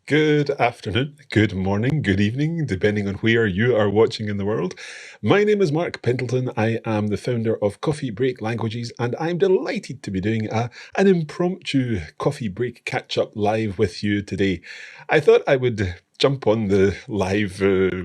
Good afternoon, good morning, good evening, depending on where you are watching in the world. My name is Mark Pendleton. I am the founder of Coffee Break Languages, and I'm delighted to be doing an impromptu coffee break catch-up live with you today. I thought I would jump on the live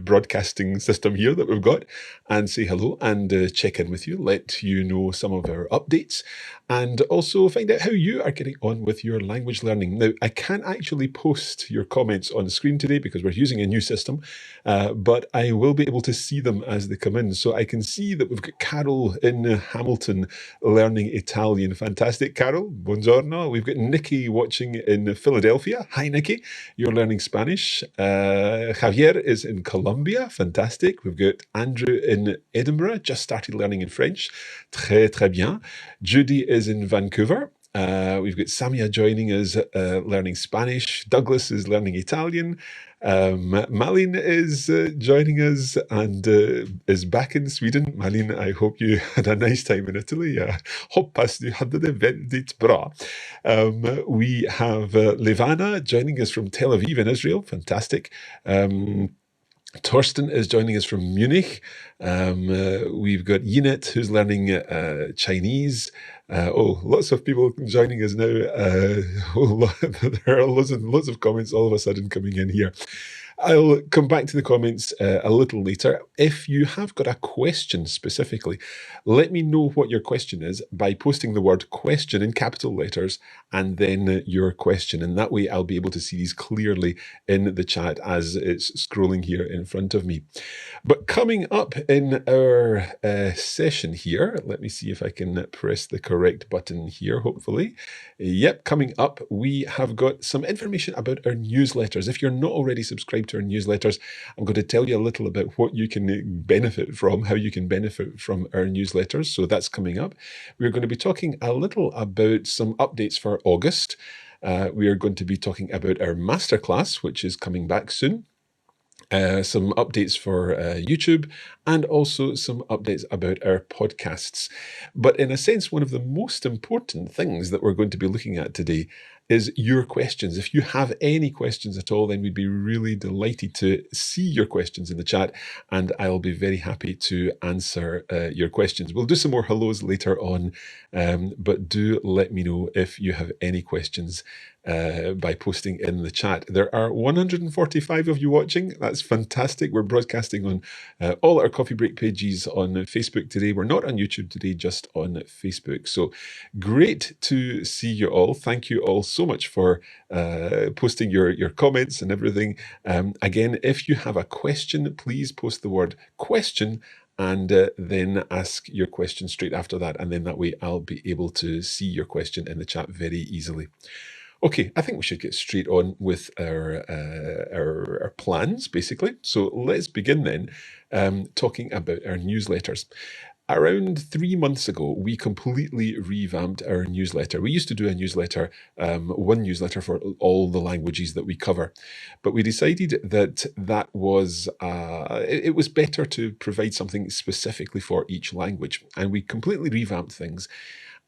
broadcasting system here that we've got and say hello and check in with you, let you know some of our updates, and also find out how you are getting on with your language learning. Now, I can't actually post your comments on the screen today because we're using a new system, but I will be able to see them as they come in. So I can see that we've got Carol in Hamilton learning Italian. Fantastic, Carol. Buongiorno. We've got Nikki watching in Philadelphia. Hi, Nikki. You're learning Spanish. Javier is in Colombia. Fantastic. We've got Andrew in Edinburgh, just started learning in French. Très, très bien. Judy is in Vancouver. We've got Samia joining us, learning Spanish. Douglas is learning Italian. Malin is joining us and is back in Sweden. Malin, I hope you had a nice time in Italy. Hoppas du hade det väldigt bra. We have Levana joining us from Tel Aviv in Israel. Fantastic. Torsten is joining us from Munich. We've got Yinet, who's learning Chinese. Lots of people joining us now. There are lots of comments all of a sudden coming in here. I'll come back to the comments a little later. If you have got a question specifically, let me know what your question is by posting the word question in capital letters and then your question. And that way I'll be able to see these clearly in the chat as it's scrolling here in front of me. But coming up in our session here, let me see if I can press the correct button here, hopefully. Yep, coming up, we have got some information about our newsletters. If you're not already subscribed to our newsletters, I'm going to tell you a little about what you can benefit from, how you can benefit from our newsletters. So that's coming up. We're going to be talking a little about some updates for August. We are going to be talking about our masterclass, which is coming back soon. Some updates for YouTube, and also some updates about our podcasts. But in a sense, one of the most important things that we're going to be looking at today is your questions. If you have any questions at all, then we'd be really delighted to see your questions in the chat, and I'll be very happy to answer your questions. We'll do some more hellos later on, but do let me know if you have any questions by posting in the chat. There are 145 of you watching. That's fantastic. We're broadcasting on all our Coffee Break pages on Facebook today. We're not on YouTube today, just on Facebook. So great to see you all. Thank you all so much for posting your comments and everything. Again, if you have a question, please post the word question and then ask your question straight after that. And then that way I'll be able to see your question in the chat very easily. Okay, I think we should get straight on with our plans, basically. So let's begin then talking about our newsletters. Around 3 months ago, we completely revamped our newsletter. We used to do a newsletter, one newsletter for all the languages that we cover. But we decided that was it was better to provide something specifically for each language. And we completely revamped things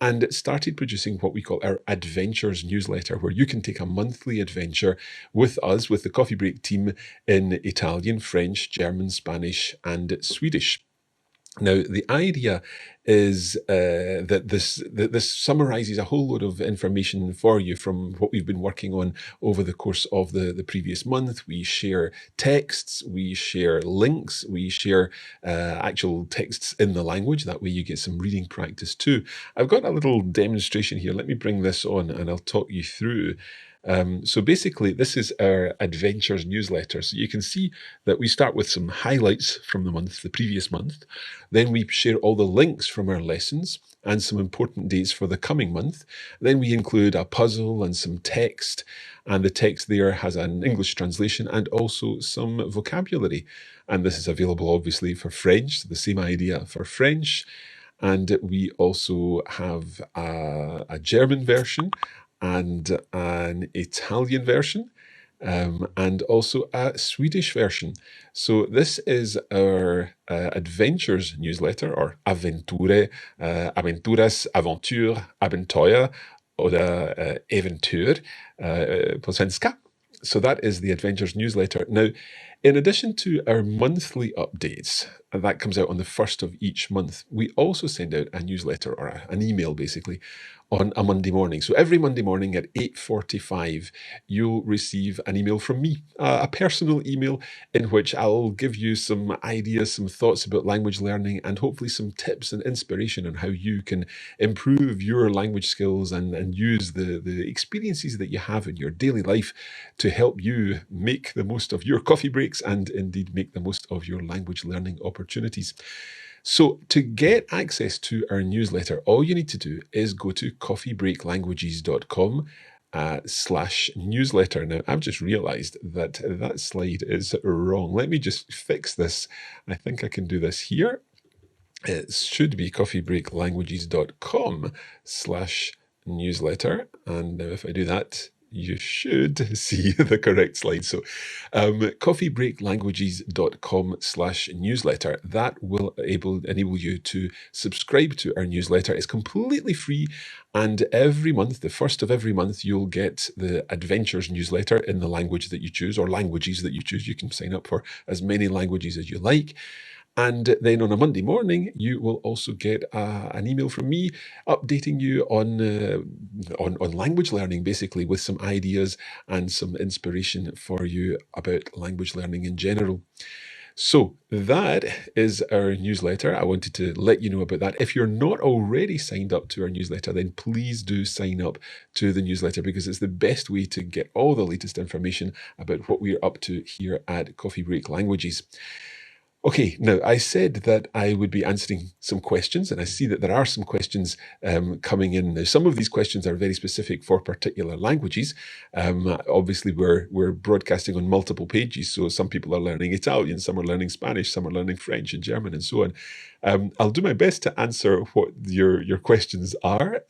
and started producing what we call our Adventures newsletter, where you can take a monthly adventure with us, with the Coffee Break team, in Italian, French, German, Spanish, and Swedish. Now, the idea is that this summarizes a whole load of information for you from what we've been working on over the course of the previous month. We share texts, we share links, we share actual texts in the language. That way you get some reading practice too. I've got a little demonstration here. Let me bring this on and I'll talk you through. So basically, this is our Adventures newsletter. So you can see that we start with some highlights from the month, the previous month. Then we share all the links from our lessons and some important dates for the coming month. Then we include a puzzle and some text. And the text there has an English translation and also some vocabulary. And this is available, obviously, for French. So the same idea for French. And we also have a German version and an Italian version, and also a Swedish version. So this is our Adventures newsletter, or Avventure, Aventuras, Aventur, Abenteuer, oder Eventyr på svenska. So that is the Adventures newsletter. Now, in addition to our monthly updates, and that comes out on the first of each month, we also send out a newsletter, or an email basically, on a Monday morning. So every Monday morning at 8:45, you'll receive an email from me, a personal email in which I'll give you some ideas, some thoughts about language learning, and hopefully some tips and inspiration on how you can improve your language skills and use the experiences that you have in your daily life to help you make the most of your coffee breaks and indeed make the most of your language learning opportunities. So to get access to our newsletter, all you need to do is go to coffeebreaklanguages.com /newsletter. Now, I've just realized that that slide is wrong. Let me just fix this. I think I can do this here. It should be coffeebreaklanguages.com /newsletter. And now if I do that, you should see the correct slide. So coffeebreaklanguages.com /newsletter. That will enable you to subscribe to our newsletter. It's completely free. And every month, the first of every month, you'll get the Adventures newsletter in the language that you choose, or languages that you choose. You can sign up for as many languages as you like. And then on a Monday morning, you will also get an email from me updating you on language learning, basically, with some ideas and some inspiration for you about language learning in general. So that is our newsletter. I wanted to let you know about that. If you're not already signed up to our newsletter, then please do sign up to the newsletter, because it's the best way to get all the latest information about what we're up to here at Coffee Break Languages. Okay, now I said that I would be answering some questions, and I see that there are some questions coming in. Now, some of these questions are very specific for particular languages. Obviously, we're broadcasting on multiple pages, so some people are learning Italian, some are learning Spanish, some are learning French and German, and so on. I'll do my best to answer what your questions are.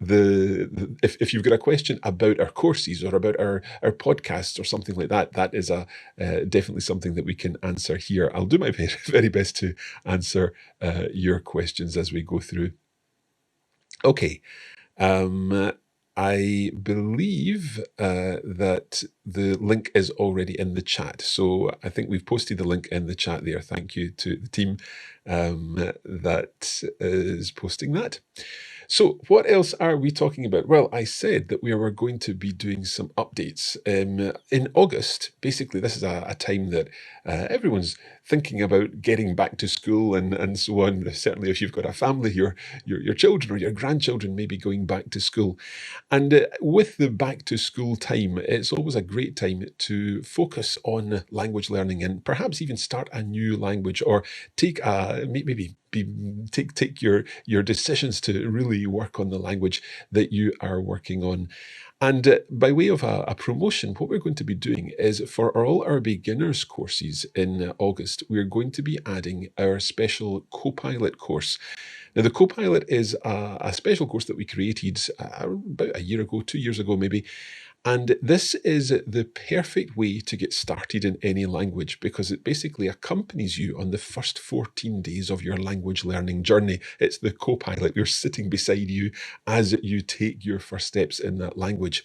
If you've got a question about our courses or about our podcasts or something like that, that is definitely something that we can answer here. I'll do my very best to answer your questions as we go through. Okay. I believe that the link is already in the chat. So I think we've posted the link in the chat there. Thank you to the team that is posting that. So what else are we talking about? Well, I said that we were going to be doing some updates. In August, basically, this is a time that everyone's thinking about getting back to school and so on. Certainly if you've got a family, your children or your grandchildren may be going back to school. And with the back to school time, it's always a great time to focus on language learning and perhaps even start a new language, or take your decisions to really work on the language that you are working on. And by way of a promotion, what we're going to be doing is, for all our beginners courses in August, we're going to be adding our special Copilot course. Now, the Copilot is a special course that we created about a year ago, 2 years ago maybe. And this is the perfect way to get started in any language, because it basically accompanies you on the first 14 days of your language learning journey. It's the co-pilot. You're sitting beside you as you take your first steps in that language.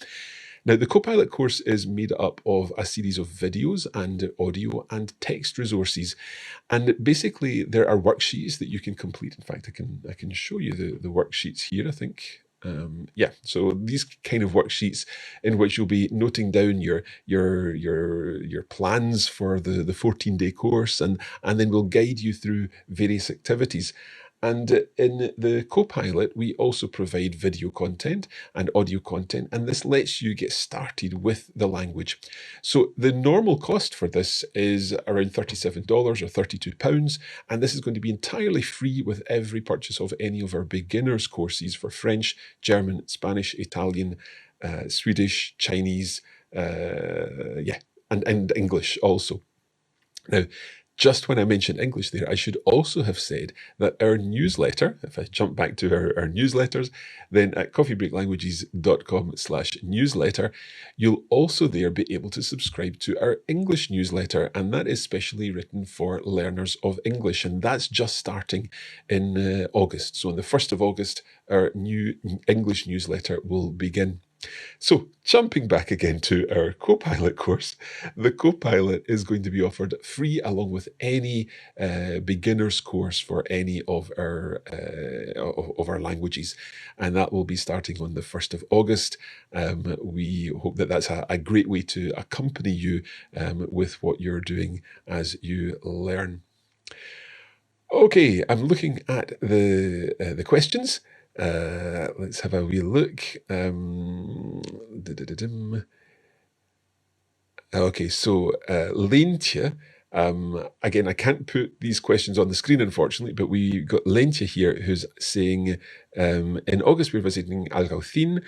Now, the Copilot course is made up of a series of videos and audio and text resources. And basically, there are worksheets that you can complete. In fact, I can show you the worksheets here, I think. So these kind of worksheets in which you'll be noting down your plans for the 14-day course, and then we'll guide you through various activities. And in the Copilot, we also provide video content and audio content, and this lets you get started with the language. So the normal cost for this is around $37 or £32, and this is going to be entirely free with every purchase of any of our beginners courses for French, German, Spanish, Italian, Swedish, Chinese, and English also. Now, just when I mentioned English there, I should also have said that our newsletter, if I jump back to our newsletters, then at coffeebreaklanguages.com/newsletter, you'll also there be able to subscribe to our English newsletter, and that is specially written for learners of English, and that's just starting in August. So on the 1st of August, our new English newsletter will begin. So, jumping back again to our Copilot course, the Copilot is going to be offered free along with any beginner's course for any of our languages, and that will be starting on the 1st of August. We hope that that's a great way to accompany you with what you're doing as you learn. Okay, I'm looking at the questions. Let's have a wee look. Okay, so Lentje, again, I can't put these questions on the screen, unfortunately, but we got Lentje here who's saying, in August we're visiting Algaucin.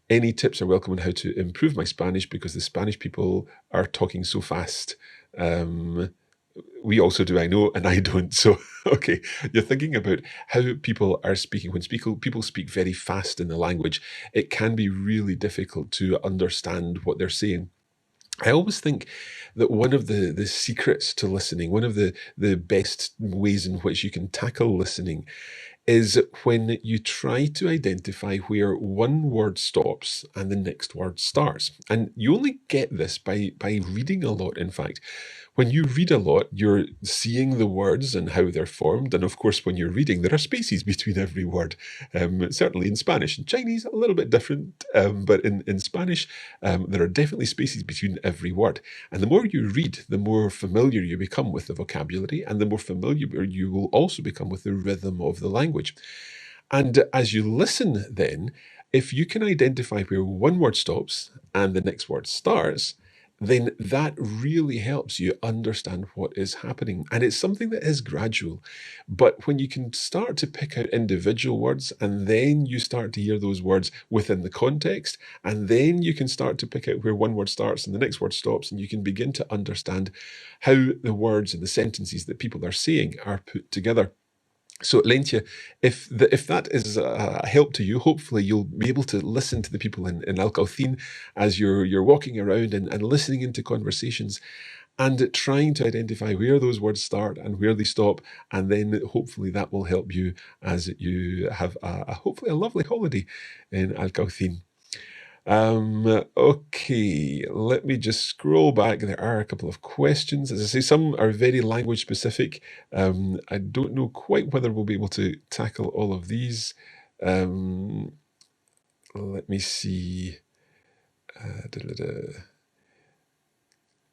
Any tips are welcome on how to improve my Spanish because the Spanish people are talking so fast. We also do, I know, and I don't. So, okay, you're thinking about how people are speaking. When people speak very fast in the language, it can be really difficult to understand what they're saying. I always think that one of the secrets to listening, one of the best ways in which you can tackle listening is when you try to identify where one word stops and the next word starts. And you only get this by reading a lot, in fact. When you read a lot, you're seeing the words and how they're formed. And of course, when you're reading, there are spaces between every word. Certainly in Spanish. In Chinese, a little bit different. But in Spanish, there are definitely spaces between every word. And the more you read, the more familiar you become with the vocabulary, and the more familiar you will also become with the rhythm of the language. And as you listen, then, if you can identify where one word stops and the next word starts, then that really helps you understand what is happening. And it's something that is gradual. But when you can start to pick out individual words, and then you start to hear those words within the context, and then you can start to pick out where one word starts and the next word stops, and you can begin to understand how the words and the sentences that people are saying are put together. So, Lentje, if that is a help to you, hopefully you'll be able to listen to the people in Alcaucin as you're walking around and listening into conversations and trying to identify where those words start and where they stop. And then hopefully that will help you as you have hopefully a lovely holiday in Alcaucin. Okay, let me just scroll back. There are a couple of questions. As I say, some are very language specific. I don't know quite whether we'll be able to tackle all of these. Let me see.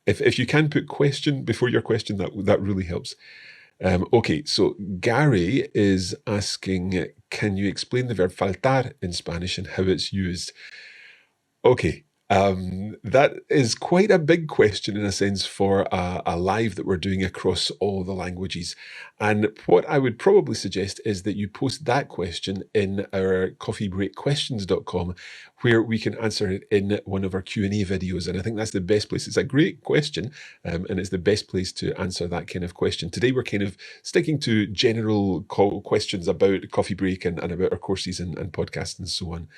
If you can put question before your question, that really helps. Okay, so Gary is asking, can you explain the verb faltar in Spanish and how it's used? Okay, that is quite a big question in a sense for a live that we're doing across all the languages. And what I would probably suggest is that you post that question in our coffeebreakquestions.com, where we can answer it in one of our Q&A videos. And I think that's the best place. It's a great question, and it's the best place to answer that kind of question. Today, we're kind of sticking to general questions about Coffee Break and about our courses and podcasts and so on.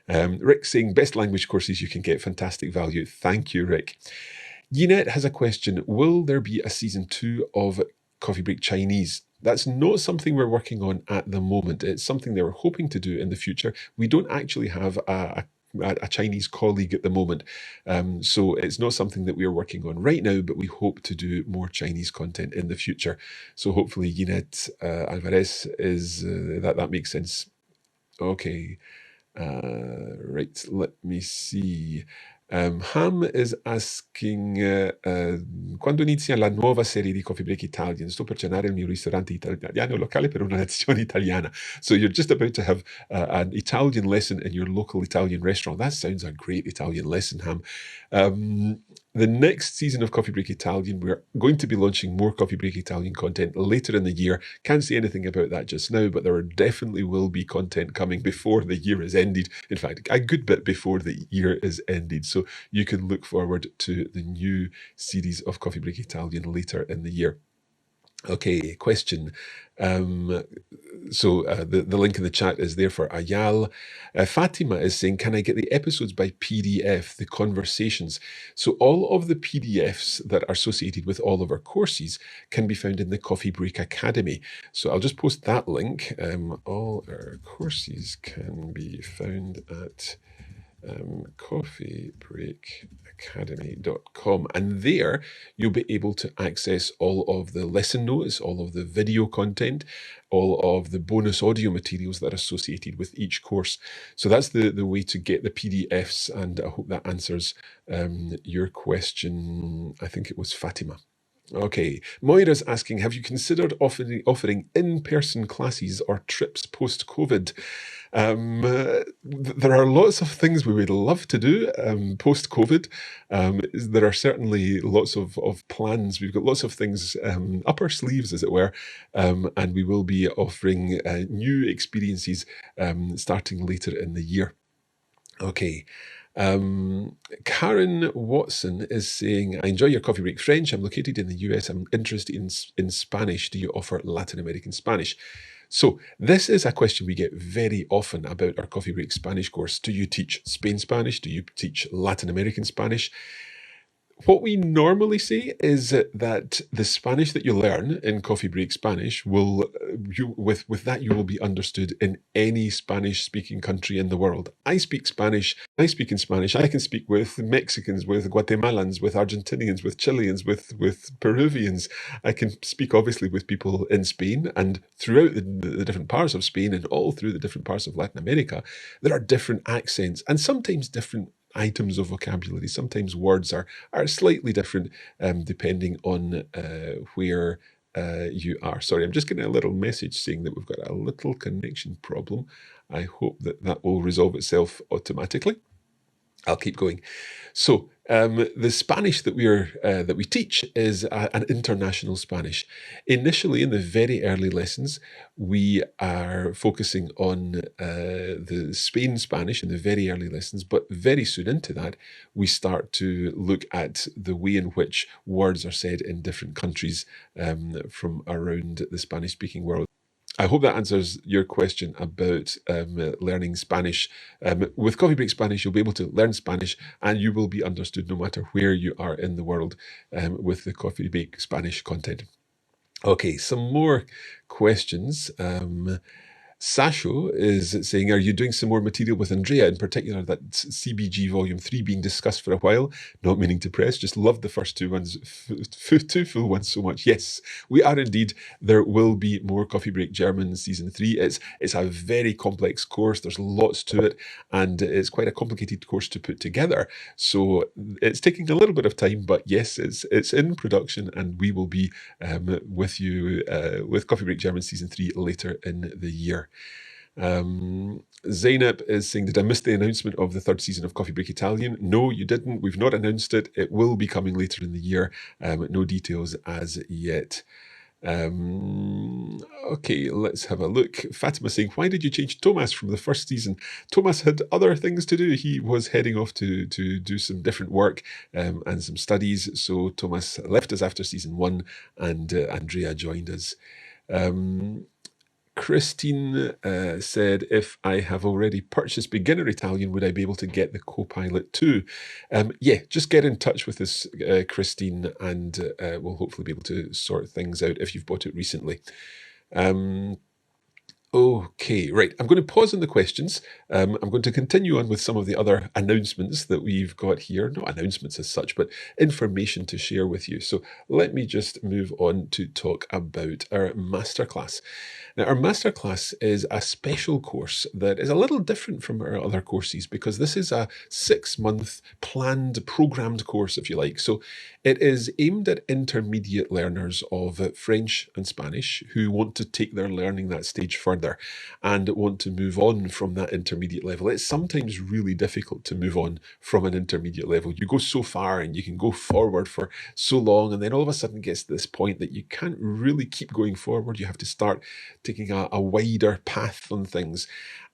Rick saying, best language courses you can get, fantastic value. Thank you, Rick. Yinette has a question. Will there be a season 2 of Coffee Break Chinese? That's not something we're working on at the moment. It's something they were hoping to do in the future. We don't actually have a Chinese colleague at the moment. So it's not something that we're working on right now, but we hope to do more Chinese content in the future. So hopefully Yinette Alvarez is, that makes sense. Okay. Right, let me see. Ham is asking, quando inizia la nuova serie di Coffee Break Italian? Sto per cenare al mio ristorante italiano locale per una lezione italiana. So you're just about to have an Italian lesson in your local Italian restaurant. That sounds a great Italian lesson, Ham. The next season of Coffee Break Italian, we're going to be launching more Coffee Break Italian content later in the year. Can't say anything about that just now, but there definitely will be content coming before the year is ended. In fact, a good bit before the year is ended. So you can look forward to the new series of Coffee Break Italian later in the year. Okay, question. So the link in the chat is there for Ayal. Fatima is saying, can I get the episodes by PDF, the conversations? So all of the PDFs that are associated with all of our courses can be found in the Coffee Break Academy. So I'll just post that link. All our courses can be found at coffeebreakacademy.com, and there you'll be able to access all of the lesson notes, all of the video content, all of the bonus audio materials that are associated with each course. So that's the way to get the PDFs, and I hope that answers your question. I think it was Fatima. Okay, Moira's asking, have you considered offering in-person classes or trips post-COVID? There are lots of things we would love to do post-COVID. There are certainly lots of plans. We've got lots of things up our sleeves, as it were, and we will be offering new experiences starting later in the year. Okay. Karen Watson is saying, I enjoy your Coffee Break French. I'm located in the US. I'm interested in Spanish. Do you offer Latin American Spanish? So this is a question we get very often about our Coffee Break Spanish course. Do you teach Spain Spanish? Do you teach Latin American Spanish? What we normally say is that the Spanish that you learn in Coffee Break Spanish will, with that, you will be understood in any Spanish-speaking country in the world. I speak Spanish. I speak in Spanish. I can speak with Mexicans, with Guatemalans, with Argentinians, with Chileans, with Peruvians. I can speak, obviously, with people in Spain, and throughout the different parts of Spain and all through the different parts of Latin America, there are different accents and sometimes different items of vocabulary. Sometimes words are slightly different depending on where you are. Sorry, I'm just getting a little message saying that we've got a little connection problem. I hope that will resolve itself automatically. I'll keep going. So the Spanish that we teach is an international Spanish. Initially, in the very early lessons, we are focusing on the Spain Spanish in the very early lessons, but very soon into that, we start to look at the way in which words are said in different countries from around the Spanish-speaking world. I hope that answers your question about learning Spanish. With Coffee Break Spanish, you'll be able to learn Spanish and you will be understood no matter where you are in the world with the Coffee Break Spanish content. Okay, some more questions. Sasho is saying, are you doing some more material with Andrea, in particular that CBG Volume 3 being discussed for a while? Not meaning to press, just loved the first two ones, two full ones so much. Yes, we are indeed. There will be more Coffee Break German Season 3. It's a very complex course. There's lots to it, and it's quite a complicated course to put together. So it's taking a little bit of time, but yes, it's in production, and we will be with you with Coffee Break German Season 3 later in the year. Zainab is saying, did I miss the announcement of the third season of Coffee Break Italian? No, you didn't. We've not announced it. It will be coming later in the year. No details as yet. Okay, let's have a look. Fatima saying, why did you change Thomas from the first season? Thomas had other things to do. He was heading off to do some different work and some studies. So Thomas left us after season 1 and Andrea joined us. Christine said, if I have already purchased beginner Italian, would I be able to get the Copilot too? Yeah, just get in touch with us, Christine, and we'll hopefully be able to sort things out if you've bought it recently. Okay, right. I'm going to pause on the questions. I'm going to continue on with some of the other announcements that we've got here. Not announcements as such, but information to share with you. So let me just move on to talk about our masterclass. Now, our masterclass is a special course that is a little different from our other courses because this is a 6-month planned, programmed course, if you like. So it is aimed at intermediate learners of French and Spanish who want to take their learning that stage further and want to move on from that intermediate level. It's sometimes really difficult to move on from an intermediate level. You go so far and you can go forward for so long, and then all of a sudden it gets to this point that you can't really keep going forward. You have to start taking a wider path on things.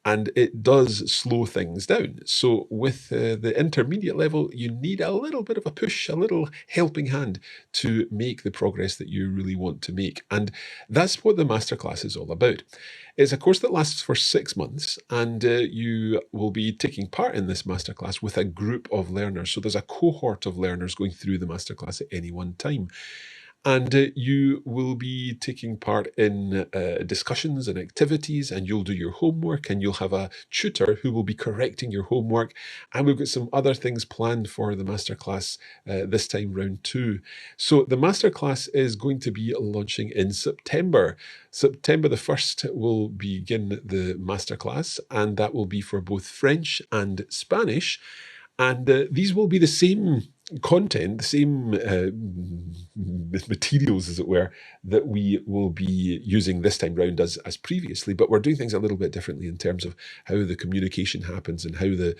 And it does slow things down. So with the intermediate level, you need a little bit of a push, a little helping hand to make the progress that you really want to make. And that's what the masterclass is all about. It's a course that lasts for 6 months, and you will be taking part in this masterclass with a group of learners. So there's a cohort of learners going through the masterclass at any one time. And you will be taking part in discussions and activities, and you'll do your homework, and you'll have a tutor who will be correcting your homework. And we've got some other things planned for the masterclass this time round too. So the masterclass is going to be launching in September. September the 1st will begin the masterclass, and that will be for both French and Spanish. And these will be the same content, the same materials, as it were, that we will be using this time round as previously. But we're doing things a little bit differently in terms of how the communication happens and how the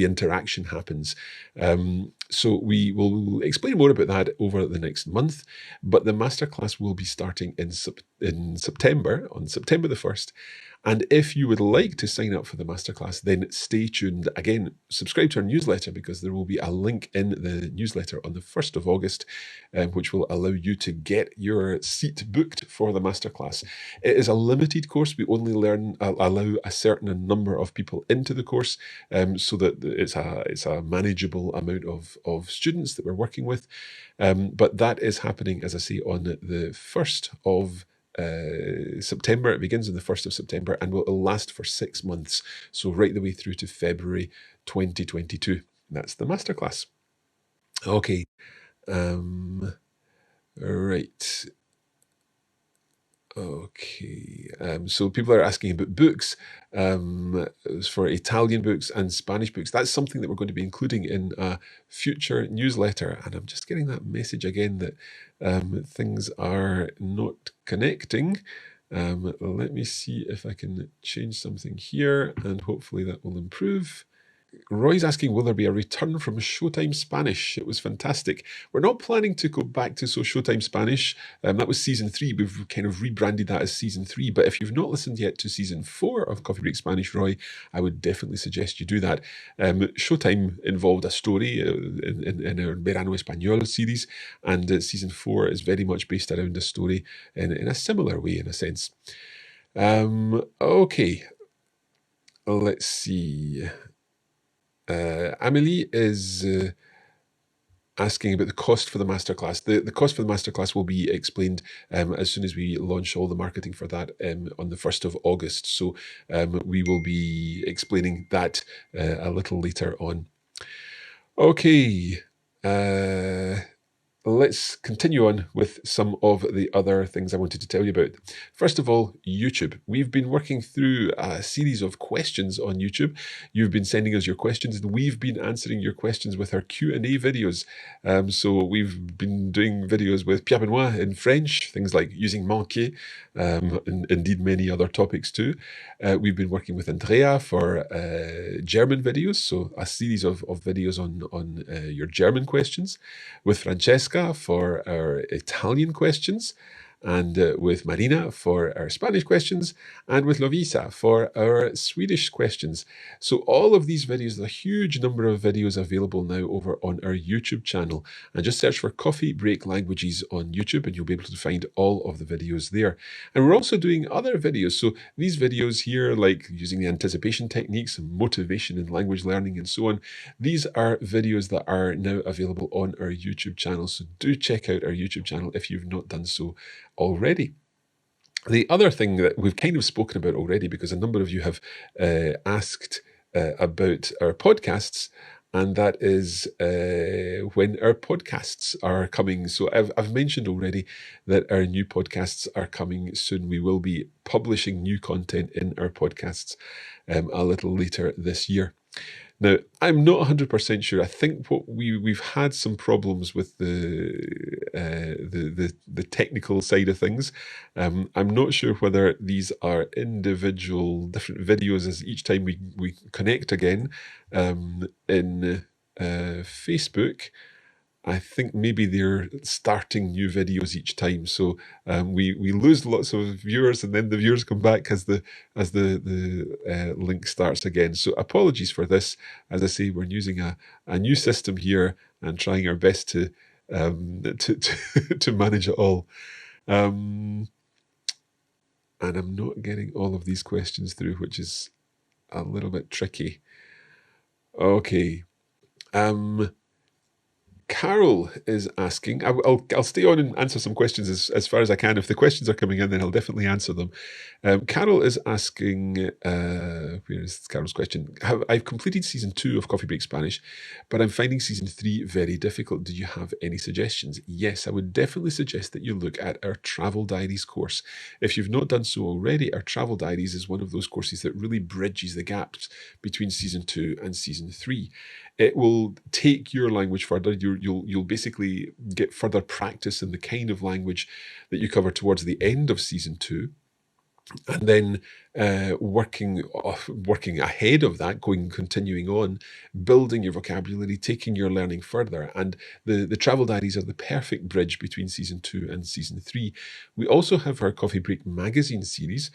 interaction happens. So we will explain more about that over the next month. But the masterclass will be starting in September, on September the 1st. And if you would like to sign up for the masterclass, then stay tuned. Again, subscribe to our newsletter, because there will be a link in the newsletter on the 1st of August, which will allow you to get your seat booked for the masterclass. It is a limited course. We only allow a certain number of people into the course, so that it's a manageable amount of students that we're working with. But that is happening, as I say, on the 1st of September. It begins on the 1st of September and will last for 6 months. So right the way through to February 2022. That's the masterclass. Okay. Right. Okay. So people are asking about books, for Italian books and Spanish books. That's something that we're going to be including in a future newsletter. And I'm just getting that message again that things are not connecting. Let me see if I can change something here, and hopefully that will improve. Roy's asking, will there be a return from Showtime Spanish? It was fantastic. We're not planning to go back to Showtime Spanish. That was season 3. We've kind of rebranded that as season 3. But if you've not listened yet to season 4 of Coffee Break Spanish, Roy, I would definitely suggest you do that. Showtime involved a story in our Verano Español series, and season 4 is very much based around a story in a similar way, in a sense. Okay. Let's see. Amelie is asking about the cost for the masterclass. The cost for the masterclass will be explained as soon as we launch all the marketing for that on the 1st of August. So we will be explaining that a little later on. Okay. Let's continue on with some of the other things I wanted to tell you about. First of all, YouTube. We've been working through a series of questions on YouTube. You've been sending us your questions, and we've been answering your questions with our Q&A videos. So we've been doing videos with Pierre Benoit in French, things like using manquer, and indeed many other topics too. We've been working with Andrea for German videos, so a series of videos on your German questions, with Francesca for our Italian questions, and with Marina for our Spanish questions, and with Lovisa for our Swedish questions. So all of these videos, a huge number of videos available now over on our YouTube channel. And just search for Coffee Break Languages on YouTube, and you'll be able to find all of the videos there. And we're also doing other videos. So these videos here, like using the anticipation techniques and motivation in language learning and so on, these are videos that are now available on our YouTube channel. So do check out our YouTube channel if you've not done so already. The other thing that we've kind of spoken about already, because a number of you have asked about our podcasts, and that is when our podcasts are coming. So I've mentioned already that our new podcasts are coming soon. We will be publishing new content in our podcasts a little later this year. Now, I'm not 100% sure. I think what we've had some problems with the technical side of things. I'm not sure whether these are individual different videos as each time we connect again in Facebook. I think maybe they're starting new videos each time, so we lose lots of viewers, and then the viewers come back as the link starts again. So apologies for this. As I say, we're using a new system here and trying our best to manage it all. And I'm not getting all of these questions through, which is a little bit tricky. Okay. Carol is asking, I'll stay on and answer some questions as far as I can. If the questions are coming in, then I'll definitely answer them. Carol is asking, where is Carol's question? I've completed season 2 of Coffee Break Spanish, but I'm finding season 3 very difficult. Do you have any suggestions? Yes, I would definitely suggest that you look at our Travel Diaries course. If you've not done so already, our Travel Diaries is one of those courses that really bridges the gaps between season 2 and season 3. It will take your language further. You'll basically get further practice in the kind of language that you cover towards the end of season 2. And then working ahead of that, continuing on, building your vocabulary, taking your learning further. And the travel diaries are the perfect bridge between season 2 and season 3. We also have our Coffee Break magazine series.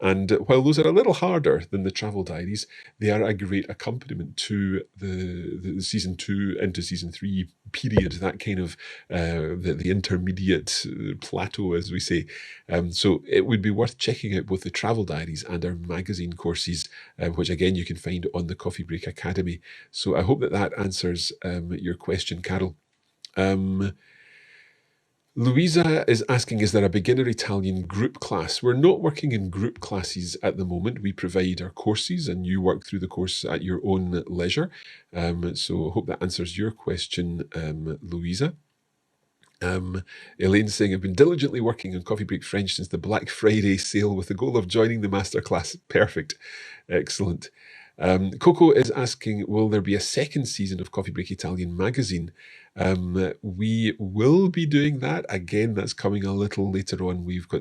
And while those are a little harder than the travel diaries, they are a great accompaniment to the season 2 into season 3 period, that kind of the intermediate plateau, as we say. So it would be worth checking out both the travel diaries and our magazine courses, which again you can find on the Coffee Break Academy. So I hope that answers your question, Carol. Louisa is asking, is there a beginner Italian group class? We're not working in group classes at the moment. We provide our courses and you work through the course at your own leisure. So I hope that answers your question, Louisa. Elaine's saying, I've been diligently working on Coffee Break French since the Black Friday sale with the goal of joining the masterclass. Perfect. Excellent. Coco is asking, will there be a second season of Coffee Break Italian magazine? We will be doing that. Again, that's coming a little later on. We've got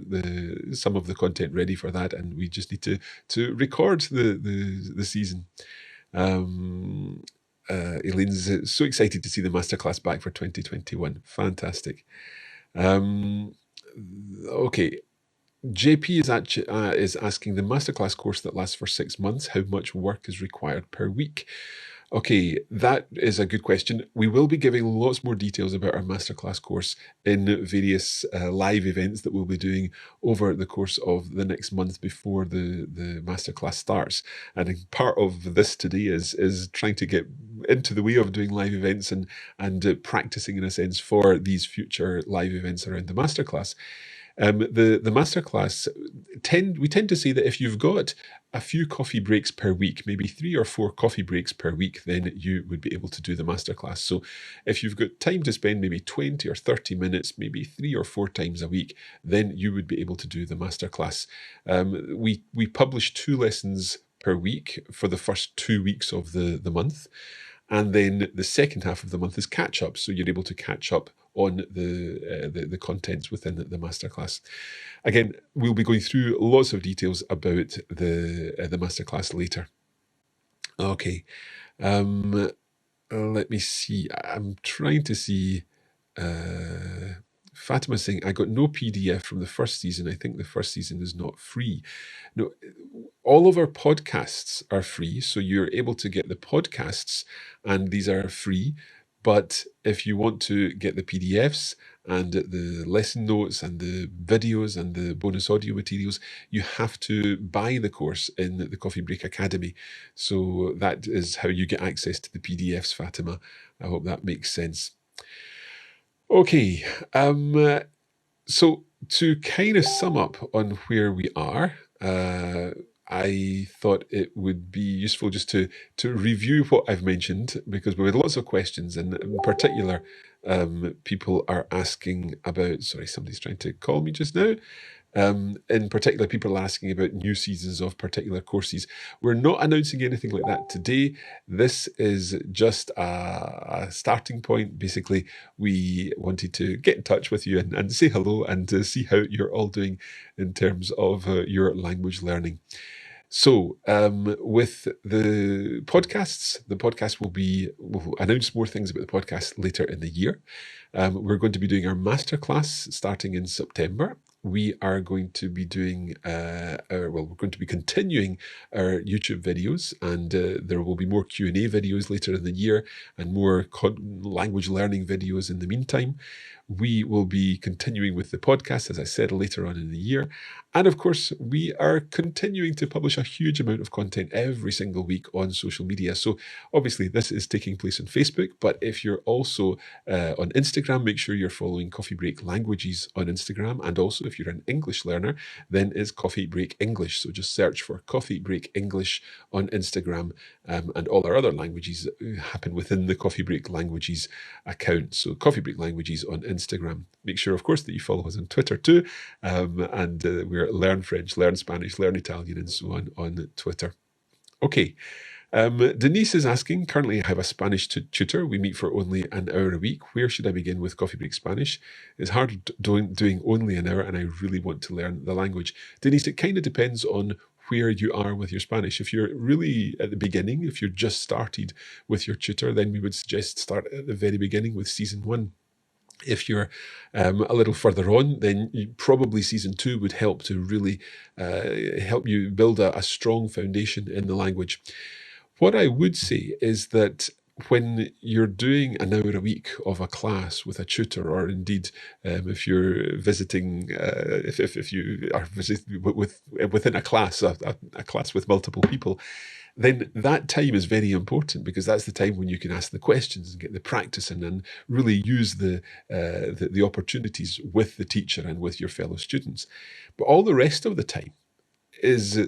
some of the content ready for that, and we just need to record the season. Elaine's so excited to see the masterclass back for 2021. Fantastic. Okay. JP is asking, the masterclass course that lasts for 6 months, how much work is required per week? Okay, that is a good question. We will be giving lots more details about our masterclass course in various live events that we'll be doing over the course of the next month before the masterclass starts. And part of this today is trying to get into the way of doing live events and practicing, in a sense, for these future live events around the masterclass. The masterclass, we tend to say that if you've got a few coffee breaks per week, maybe 3 or 4 coffee breaks per week, then you would be able to do the masterclass. So if you've got time to spend maybe 20 or 30 minutes, maybe 3 or 4 times a week, then you would be able to do the masterclass. We publish 2 lessons per week for the first 2 weeks of the month. And then the second half of the month is catch up. So you're able to catch up on the contents within the masterclass. Again, we'll be going through lots of details about the masterclass later. Okay. Let me see. I'm trying to see. Fatima saying, I got no PDF from the first season. I think the first season is not free. No, all of our podcasts are free. So you're able to get the podcasts and these are free. But if you want to get the PDFs and the lesson notes and the videos and the bonus audio materials, you have to buy the course in the Coffee Break Academy. So that is how you get access to the PDFs, Fatima. I hope that makes sense. Okay, so to kind of sum up on where we are, I thought it would be useful just to review what I've mentioned, because we had lots of questions, and in particular, people are asking about, sorry, somebody's trying to call me just now. In particular, people are asking about new seasons of particular courses. We're not announcing anything like that today. This is just a starting point. Basically, we wanted to get in touch with you and say hello and to see how you're all doing in terms of your language learning. So with the podcast will announce more things about the podcast later in the year. We're going to be doing our masterclass starting in September. We are going to be doing, we're going to be continuing our YouTube videos, and there will be more Q&A videos later in the year and more language learning videos in the meantime. We will be continuing with the podcast, as I said, later on in the year. And of course, we are continuing to publish a huge amount of content every single week on social media. So obviously, this is taking place on Facebook, but if you're also on Instagram, make sure you're following Coffee Break Languages on Instagram. And also, if you're an English learner, then it's Coffee Break English. So just search for Coffee Break English on Instagram, and all our other languages happen within the Coffee Break Languages account. So Coffee Break Languages on Instagram. Make sure, of course, that you follow us on Twitter too. And we're Learn French, Learn Spanish, Learn Italian, and so on Twitter. Okay. Denise is asking, currently I have a Spanish tutor. We meet for only an hour a week. Where should I begin with Coffee Break Spanish? It's hard doing only an hour, and I really want to learn the language. Denise, it kind of depends on where you are with your Spanish. If you're really at the beginning, if you're just started with your tutor, then we would suggest start at the very beginning with season 1. If you're a little further on, then probably season 2 would help to really help you build a strong foundation in the language. What I would say is that when you're doing an hour a week of a class with a tutor, or indeed if you're visiting, if you are visiting within a class, a class with multiple people, then that time is very important, because that's the time when you can ask the questions and get the practice in, and really use the opportunities with the teacher and with your fellow students. But all the rest of the time is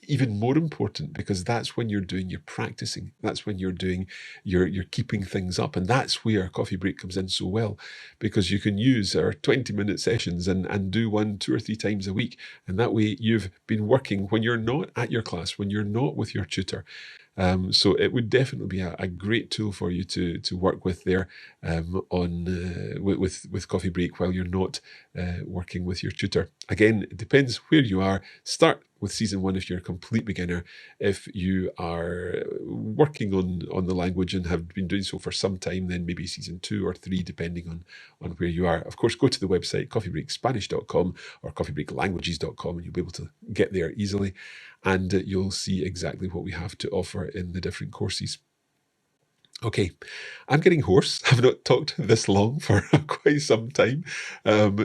even more important, because that's when you're doing your practicing. That's when you're doing you're keeping things up, and that's where Coffee Break comes in so well, because you can use our 20-minute sessions and do 1, 2 or 3 times a week, and that way you've been working when you're not at your class, when you're not with your tutor. So it would definitely be a great tool for you to work with there with Coffee Break while you're not working with your tutor. Again, it depends where you are. Start with season 1 if you're a complete beginner. If you are working on the language and have been doing so for some time, then maybe season 2 or 3, depending on where you are. Of course, go to the website coffeebreakspanish.com or coffeebreaklanguages.com, and you'll be able to get there easily, and you'll see exactly what we have to offer in the different courses. Okay, I'm getting hoarse. I've not talked this long for quite some time,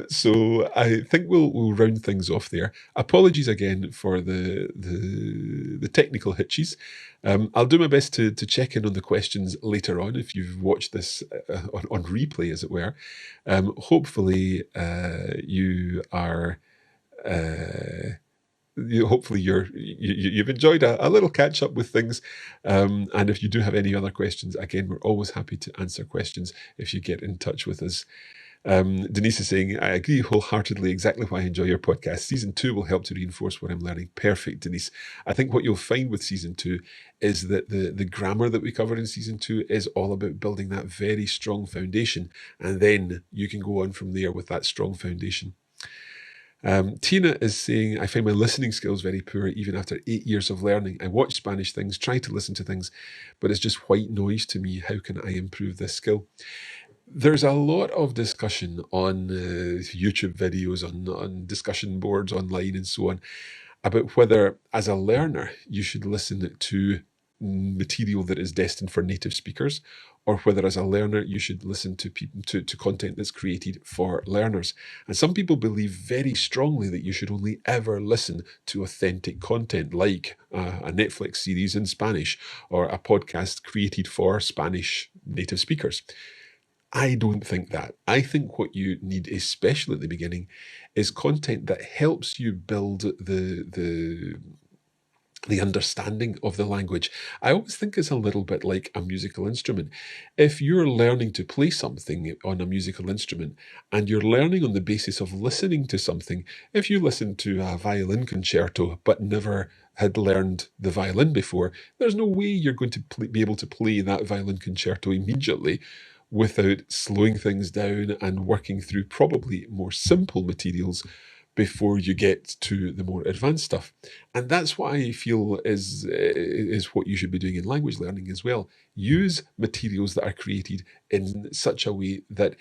so I think we'll round things off there. Apologies again for the technical hitches. I'll do my best to check in on the questions later on if you've watched this on replay, as it were. Hopefully, you are. Hopefully you've enjoyed a little catch up with things, and if you do have any other questions, again, we're always happy to answer questions if you get in touch with us. Denise is saying, I agree wholeheartedly, exactly why I enjoy your podcast. Season 2 will help to reinforce what I'm learning. Perfect, Denise. I think what you'll find with season 2 is that the grammar that we cover in season 2 is all about building that very strong foundation, and then you can go on from there with that strong foundation. Tina is saying, I find my listening skills very poor even after 8 years of learning. I watch Spanish things, try to listen to things, but it's just white noise to me. How can I improve this skill? There's a lot of discussion on YouTube videos, on discussion boards online and so on, about whether, as a learner, you should listen to material that is destined for native speakers, or whether as a learner you should listen to content that's created for learners. And some people believe very strongly that you should only ever listen to authentic content, like a Netflix series in Spanish or a podcast created for Spanish native speakers. I don't think that. I think what you need, especially at the beginning, is content that helps you build the understanding of the language. I always think it's a little bit like a musical instrument. If you're learning to play something on a musical instrument and you're learning on the basis of listening to something, if you listen to a violin concerto but never had learned the violin before, there's no way you're going to be able to play that violin concerto immediately without slowing things down and working through probably more simple materials before you get to the more advanced stuff. And that's what I feel is what you should be doing in language learning as well. Use materials that are created in such a way that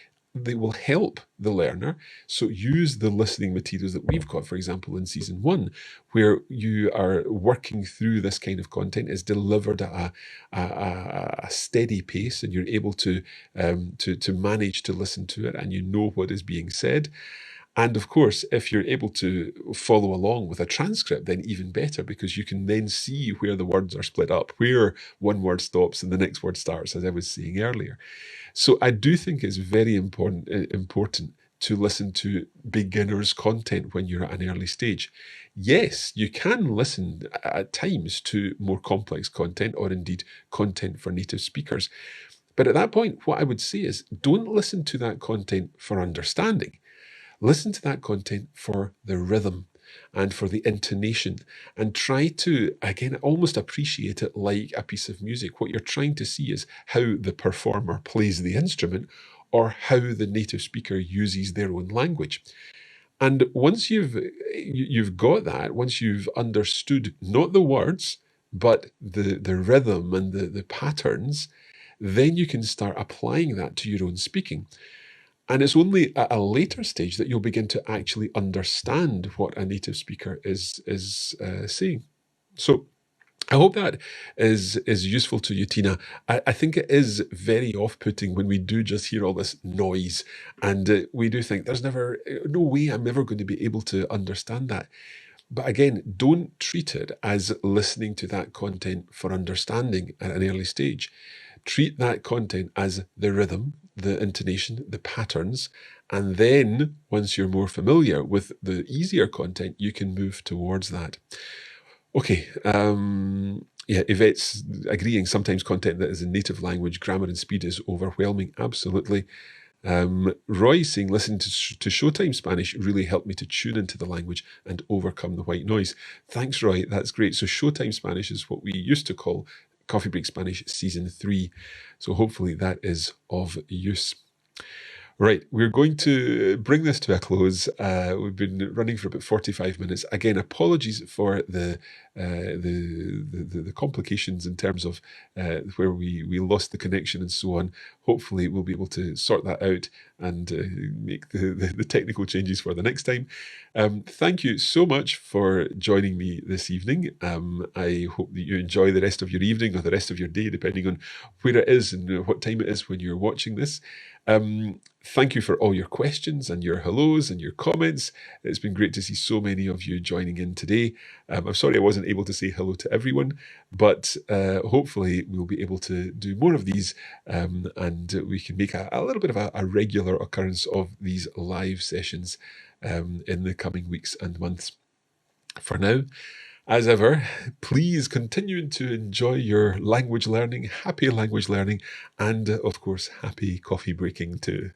they will help the learner. So use the listening materials that we've got, for example, in season 1, where you are working through this kind of content. Is delivered at a steady pace, and you're able to manage to listen to it, and you know what is being said. And of course, if you're able to follow along with a transcript, then even better, because you can then see where the words are split up, where one word stops and the next word starts, as I was saying earlier. So I do think it's very important to listen to beginners' content when you're at an early stage. Yes, you can listen at times to more complex content, or indeed content for native speakers. But at that point, what I would say is, don't listen to that content for understanding. Listen to that content for the rhythm and for the intonation, and try to, again, almost appreciate it like a piece of music. What you're trying to see is how the performer plays the instrument, or how the native speaker uses their own language. And once you've got that, once you've understood not the words, but the rhythm and the patterns, then you can start applying that to your own speaking. And it's only at a later stage that you'll begin to actually understand what a native speaker is saying. So I hope that is useful to you, Tina. I think it is very off-putting when we do just hear all this noise, and we do think there's no way I'm ever going to be able to understand that. But again, don't treat it as listening to that content for understanding at an early stage. Treat that content as the rhythm, the intonation, the patterns, and then once you're more familiar with the easier content, you can move towards that. Okay, Yvette's agreeing. Sometimes content that is in native language, grammar and speed is overwhelming. Absolutely. Roy saying, listen to Showtime Spanish really helped me to tune into the language and overcome the white noise. Thanks, Roy. That's great. So Showtime Spanish is what we used to call Coffee Break Spanish Season 3. So hopefully that is of use. Right, we're going to bring this to a close. We've been running for about 45 minutes. Again, apologies for the complications in terms of where we lost the connection and so on. Hopefully, we'll be able to sort that out and make the technical changes for the next time. Thank you so much for joining me this evening. I hope that you enjoy the rest of your evening or the rest of your day, depending on where it is and what time it is when you're watching this. Thank you for all your questions and your hellos and your comments. It's been great to see so many of you joining in today. I'm sorry I wasn't able to say hello to everyone, but hopefully we'll be able to do more of these, and we can make a little bit of a regular occurrence of these live sessions in the coming weeks and months. For now, as ever, please continue to enjoy your language learning, happy language learning, and of course, happy coffee breaking too.